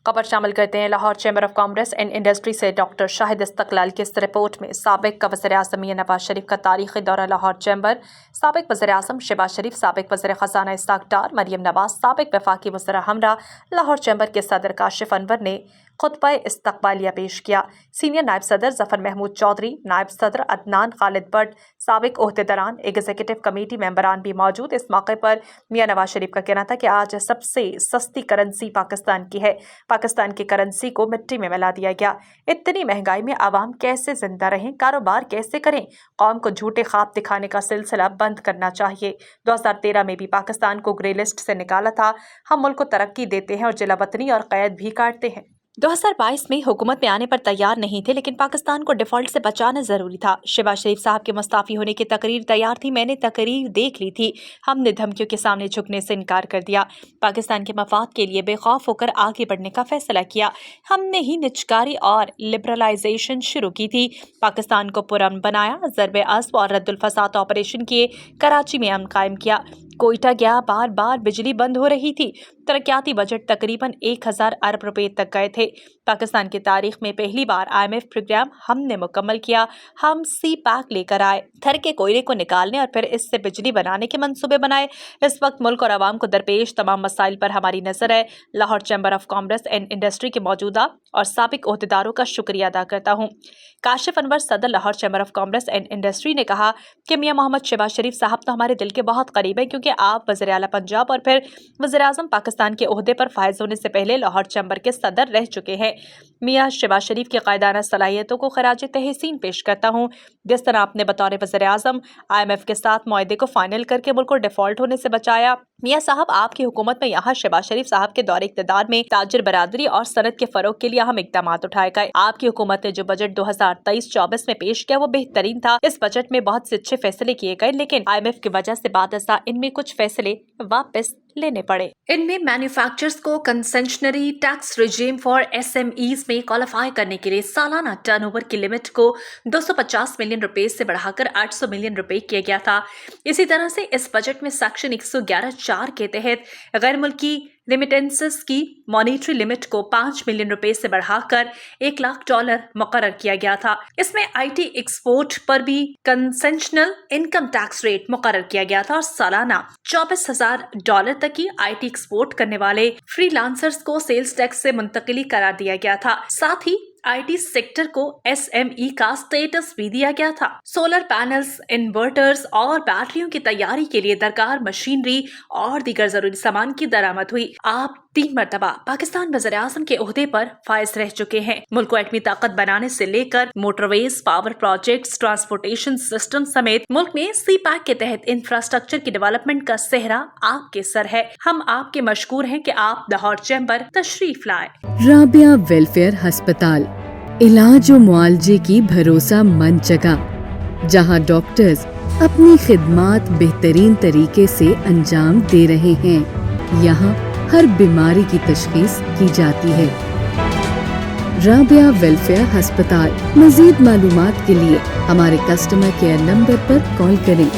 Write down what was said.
खबर शामिल करते हैं Lahore chamber of commerce and industry से डॉक्टर शाहिद इस्तकलाल की इस रिपोर्ट में साबिक वज़ीर-ए-आज़म मियां नवाज शरीफ का तारीखी दौरा लाहौर चैम्बर, साबिक वज़ीर-ए-आज़म शहबाज शरीफ, साबिक वज़ीर ख़ज़ाना इसहाक़ डार, मरियम नवाज, साबिक वफ़ाक़ी वज़ीर हमरा लाहौर चैम्बर के सदर काशिफ अनवर ने खुतबा इस्तक़बालिया पेश किया। सीनियर नायब सदर ज़फ़र महमूद चौधरी, नायब सदर अदनान खालिद भट्ट, साबिक ओहदेदारान, एग्जीक्यूटिव कमेटी मेंबरान भी मौजूद। इस मौके पर मियां नवाज शरीफ का कहना था कि आज सबसे सस्ती करेंसी पाकिस्तान की है। पाकिस्तान की करेंसी को मिट्टी में मिला दिया गया। इतनी महंगाई में आवाम कैसे जिंदा रहें, कारोबार कैसे करें? कौम को झूठे ख्वाब दिखाने का सिलसिला बंद करना चाहिए। 2013 में भी पाकिस्तान को ग्रे लिस्ट से निकाला था। हम मुल्क को तरक्की देते हैं और जिला वतनी और कैद भी काटते हैं। 2022 में हुकूमत में आने पर तैयार नहीं थे, लेकिन पाकिस्तान को डिफॉल्ट से बचाना जरूरी था। शहबाज शरीफ साहब के मुस्ताफी होने की तकरीर तैयार थी। मैंने तकरीर देख ली थी। हमने धमकियों के सामने झुकने से इनकार कर दिया। पाकिस्तान के मफाद के लिए बेखौफ होकर आगे बढ़ने का फैसला किया। हमने ही निजकारी और लिबरलाइजेशन शुरू की थी। पाकिस्तान को पुरअमन बनाया, ज़रबे अज़्ब और रद्दुल फसाद ऑपरेशन किए, कराची में अमन कायम किया। कोयटा गया, बार बार बिजली बंद हो रही थी। तरक्याती बजट तकरीबन 1000 अरब रुपए तक गए थे। पाकिस्तान की तारीख में पहली बार IMF प्रोग्राम हमने मुकम्मल किया। हम CPEC लेकर आए, थर के कोयले को निकालने और फिर इससे बिजली बनाने के मंसूबे बनाए। इस वक्त मुल्क और आवाम को दरपेश तमाम मसाइल पर हमारी नजर है। Lahore chamber of commerce and industry के मौजूदा और साबिक ओहदेदारों का शुक्रिया अदा करता हूँ। काशिफ अनवर, सदर Lahore chamber of commerce and industry ने कहा कि मियां मोहम्मद शहबाज शरीफ साहब तो हमारे दिल के बहुत करीब है, क्योंकि आप वज़ीर आला पंजाब और फिर वज़ीर-ए-आज़म पाकिस्तान के ओहदे पर फायज होने से पहले लाहौर चैम्बर के सदर रह चुके हैं। मियां शहबाज शरीफ की कायदाना सलाहियतों को खराज तहसीन पेश करता हूँ। जिस तरह आपने बतौर वज़ीर-ए-आज़म IMF के साथ मुआहदे को फाइनल करके मुल्क को डिफॉल्ट होने से बचाया। मियां साहब, आपकी हुकूमत में यहाँ शहबाज शरीफ साहब के दौरे इक़्तिदार में ताजिर बरादरी और सनत के फरोग के लिए अहम इक़दाम उठाए गए। आपकी हुकूमत ने जो बजट 2023-24 में पेश किया वो बेहतरीन था। इस बजट में बहुत से अच्छे फैसले किए गए, लेकिन IMF की वजह से बादशाह इनमें कुछ फैसले वापस लेने पड़े। इनमें मैन्युफैक्चरर्स को concessionary tax regime for SMEs में क्वालिफाई करने के लिए सालाना टर्नओवर की लिमिट को 250 मिलियन रुपए से बढ़ाकर 800 मिलियन रुपए किया गया था। इसी तरह से इस बजट में सेक्शन 111(4) के तहत गैर मुल्की रेमिटेंसेस की मॉनिटरी लिमिट को 5 मिलियन रुपए से बढ़ाकर $1 लाख मुकर्रर किया गया था। इसमें IT एक्सपोर्ट पर भी कंसेशनल इनकम टैक्स रेट मुकर्रर किया गया था और सालाना $24,000 तक की IT एक्सपोर्ट करने वाले फ्रीलांसर्स को सेल्स टैक्स से मुंतकिली करार दिया गया था। साथ ही IT सेक्टर को SME का स्टेटस भी दिया गया था। सोलर पैनल्स, इन्वर्टर्स और बैटरियों की तैयारी के लिए दरकार मशीनरी और दीगर जरूरी सामान की दरामद हुई। आप 3 मरतबा पाकिस्तान वज़ीर-ए-आज़म के ओहदे पर फाइज रह चुके हैं। मुल्क को एटमी ताकत बनाने से लेकर motorways, power projects, transportation system समेत मुल्क में CPEC के तहत इंफ्रास्ट्रक्चर की डेवलपमेंट का सेहरा आपके सर है। हम आपके मशकूर हैं कि आप लाहौर चैम्बर तशरीफ लाए। राबिया वेलफेयर अस्पताल, इलाज और मुआलजे की भरोसेमंद जगह, जहां डॉक्टर्स अपनी खिदमात बेहतरीन तरीके से अंजाम दे रहे हैं। यहाँ हर बीमारी की तशखीस की जाती है। राबिया वेलफेयर अस्पताल। मजीद मालूमात के लिए हमारे कस्टमर केयर नंबर पर कॉल करें।